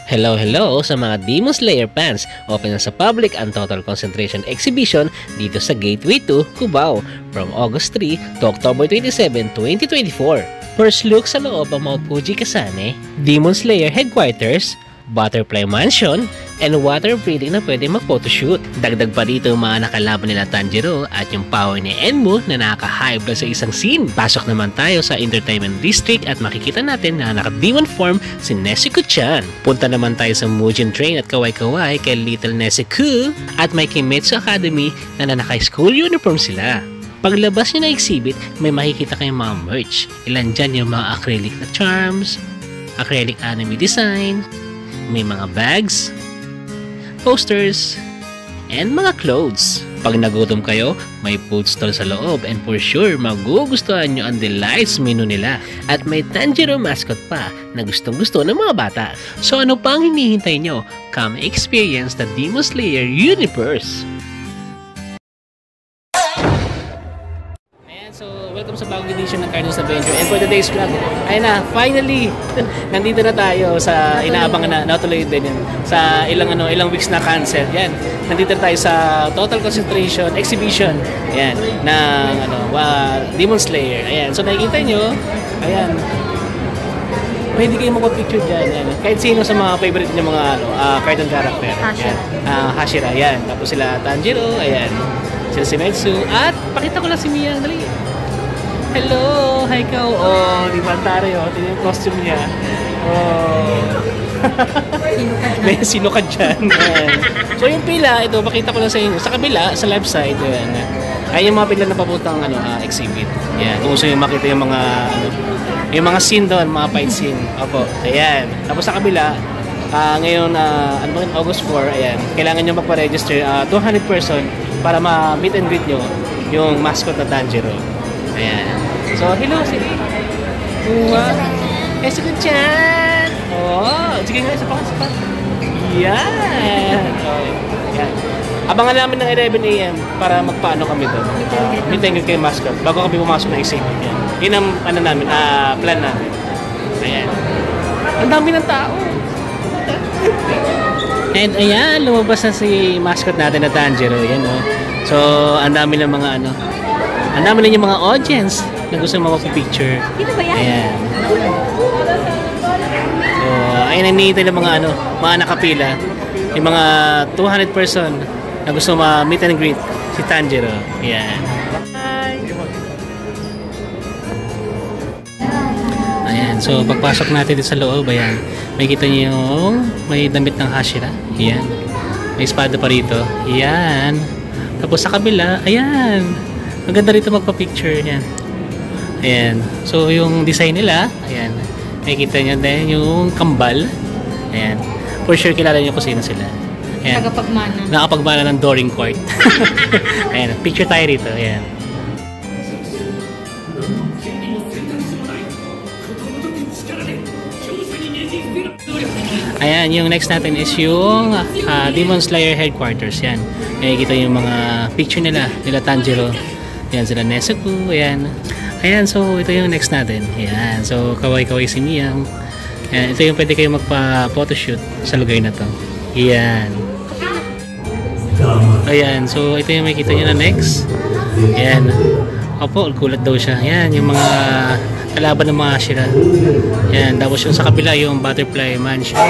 Hello sa mga Demon Slayer fans. Open na sa public ang Total Concentration Exhibition dito sa Gateway 2, Cubao from August 3 to October 27, 2024. First look sa loob ang Mount Fuji Kasane, Demon Slayer Headquarters, Butterfly Mansion, and water breathing na pwede mag-photoshoot. Dagdag pa dito yung mga nakalaban nila Tanjiro at yung power ni Enmu na nakaka-high blood sa isang scene. Pasok naman tayo sa Entertainment District at makikita natin na naka-demon form si Nezuko-chan. Punta naman tayo sa Mugen Train at kaway-kaway kay Little Nezuko at may Kimetsu Academy na naka-school uniform sila. Paglabas nyo na exhibit, may makikita kayong mga merch. Ilan dyan yung mga acrylic na charms, acrylic anime design, may mga bags, posters, and mga clothes. Pag nagutom kayo, may food stall sa loob and for sure magugustuhan nyo ang delights menu nila. At may Tanjiro mascot pa na gustong gusto ng mga bata. So ano pang hinihintay nyo? Come experience the Demon Slayer universe! So, welcome sa bagong edition ng Cartoons Adventure. And for today's vlog, ayun na, finally, nandito na tayo sa inaabangan na natuloy din yan. Sa ilang weeks na cancel. Yan. Nandito na tayo sa Total Concentration Exhibition. Yan. Ng Demon Slayer. Ayan. So, nakikita nyo, ayan. Pwede kayo magpa-picture dyan. Yan. Kahit sino sa mga favorite nyo mga cartoon character. Hashira. Hashira. Yan. Tapos sila Tanjiro. Ayan. Sila si Metsu. At pakita ko lang si Mia. Dali. Hello! Hi ka! Oh, di ba Tare? Oh, ito yung costume niya. Oh. May sino ka dyan? So yung pila, ito, pakita ko lang sa inyo. Sa kabila, sa left side, yan. Ay yung mga pila na papuntang exhibit. Yan. Kung gusto yung makita yung mga scene doon, mga fight scene. Opo. Ayan. Tapos sa kabila, ngayon, August 4, ayan. Kailangan nyo magpa-register 200 person para ma-meet and greet nyo yung mascot na Tanjiro. Ayan. So, hello, sige. Wow. Nezuko-chan! Oh, sige nga, isa pa. Yan. Okay. Yan. Abangan namin ng 11 AM para magpaano kami doon. Meet and greet kay mascot bago kami pumasok na exhibit. Yan. Yun ang plan namin. Ayan. Ang dami ng tao. And ayan, lumabas na si mascot natin na Tanjiro. Yan, oh. So, ang dami ng mga ang dami lang yung mga audience na gusto magpa-picture. Dito ba yan? Ayan. So, ayun ang nihintay ng mga nakapila. Yung mga 200 person na gusto ma-meet and greet si Tanjiro. Ayan. Ayan. So, pagpasok natin dito sa loob, ayan. May kita niyo yung may damit ng Hashira. Ayan. May espada pa rito. Ayan. Tapos sa kabila, ayan. Maganda rito magpa-picture. Ayan. Ayan. So, yung design nila, ayan. Makikita nyo din yung kambal. Ayan. For sure, kilala nyo kung sino sila. Ayan. Nakapagmana. Nakapagmana ng Doring Court. Ayan. Picture tayo rito. Ayan. Ayan. Yung next natin is yung Demon Slayer Headquarters. Ayan. Makikita yung mga picture nila Tanjiro. Ayan, sila Nezuko. Ayan. Ayan, so ito yung next natin. Ayan, so kaway-kaway si Miyang. Ayan, ito yung pwede kayo magpa-photoshoot sa lugar na to. Ayan. Ayan, so ito yung makikita nyo na next. Ayan. Opo, gulat daw siya. Ayan, yung mga kalaban ng mga Hashira. Ayan, tapos yung sa kabila yung Butterfly Mansion.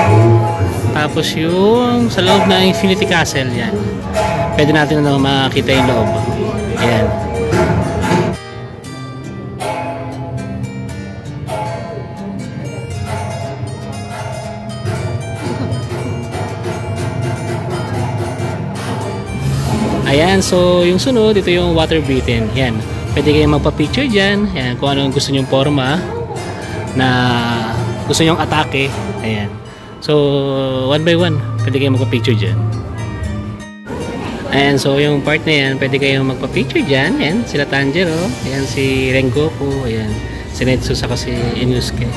Tapos yung sa loob ng Infinity Castle. Ayan. Pwede natin makita yung loob. Ayan. Ayan, so yung sunod, ito yung water breathing. Ayan, pwede kayong magpa-picture dyan. Ayan, kung ano gusto nyong forma na gusto nyong atake. Ayan. So, one by one, pwede kayong magpa-picture dyan. Ayan, so yung part na yan, pwede kayong magpa-picture dyan. Ayan, sila Tanjiro. Ayan, si Rengoku. Ayan, si Netsu, saka si Inosuke.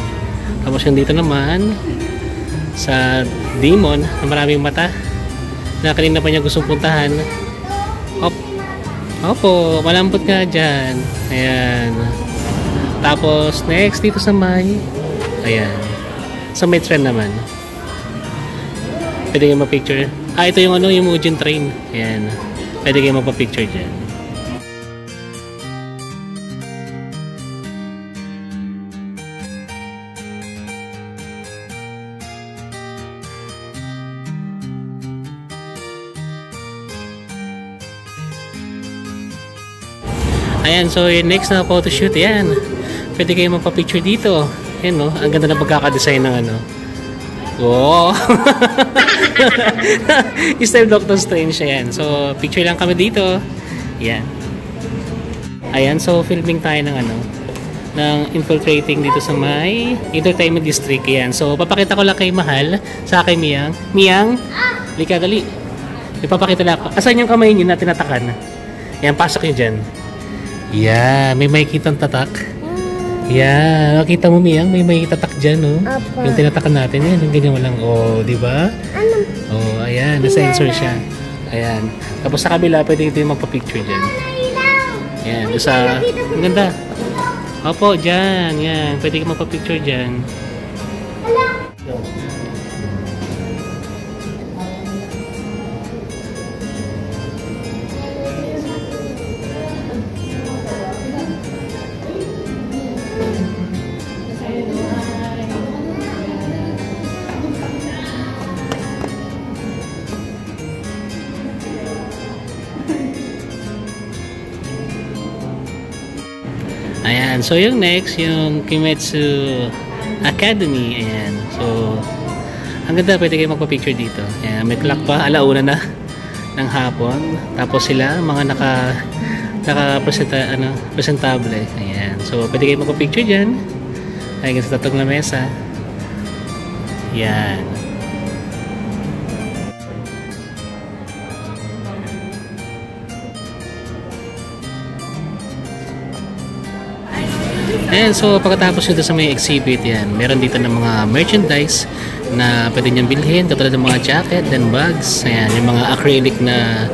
Tapos yung dito naman, sa Demon, na maraming mata, na kanina pa niya gustong puntahan. Opo, malambot nga dyan. Ayan. Tapos, next, dito sa may, ayan. Sa may trend naman. Pwede kayo mapicture. Ito yung ano, yung Mugen Train. Ayan. Pwede kayo mapapicture dyan. Ayan, so yung next na photoshoot, ayan. Pwede kayo magpa-picture dito. Ayan, no? Ang ganda na pagkakadesign ng ano. Wow! Style Doctor Strange, ayan. So, picture lang kami dito. Ayan. Ayan, so filming tayo ng ano, ng infiltrating dito sa may entertainment district. Ayan. So, papakita ko lang kay Mahal, sa akin Miyang. Miyang, lika, dali. Ipapakita lang ako. Asan yung kamay niyo na tinatakan? Ayan, pasok niyo dyan. Yeah, may makikitang tatak. Yeah, nakita mo Miyang, may makikitatak dyan, no? Apa. Yung tinatakan natin, yan, yung ganyan mo lang. Oh, di ba? Ano? Oh, ayan, na-sensor siya. Ayan. Tapos sa kabila, pwede yung magpa-picture dyan. Ayan, doon sa... Ang ganda. Opo, dyan. Yan, pwede ka magpa-picture dyan. Ayan, so yung next, yung Kimetsu Academy. Ayan, so ang ganda, pwede kayo magpa-picture dito. Ayan, may clock pa, alauna na ng hapon. Tapos sila, mga presentable. Ayan, so pwede kayo magpa-picture dyan. Ayan, sa tatong na mesa. Ayan. Ayan, so pagkatapos nito sa may exhibit, yan, meron dito ng mga merchandise na pwede niyang bilhin, katulad ng mga jacket and bags. Ayan, yung mga acrylic na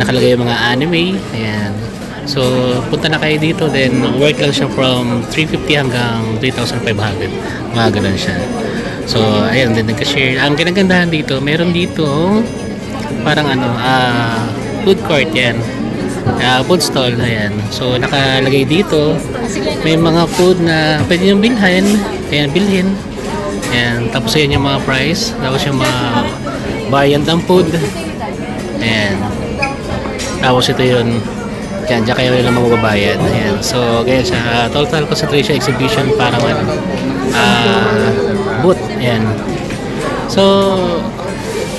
nakalagay yung mga anime. Ayan. So, punta na kayo dito, then work lang siya from 350 hanggang 3,500. Mga ganun siya. So, ayan, then nagka-share. Ang ginagandahan dito, meron dito parang ano, food court, yan. Food stall, ayan. So, nakalagay dito, may mga food na pwede nyo bilhin. Ayan, bilhin. Ayan, tapos ayan yung mga price. Tapos yung mga variant ng food. Ayan. Tapos ito yun. Ayan, dyan kayo lang magbabayad. Ayan. So, ganyan siya. Total concentration exhibition parang booth. Ayan. So,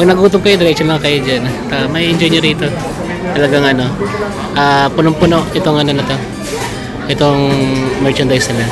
pag nagutom kayo, diretso lang kayo dyan. May enjoy nyo rito. Talagang ano, punong-puno itong ano na to, itong merchandise nila.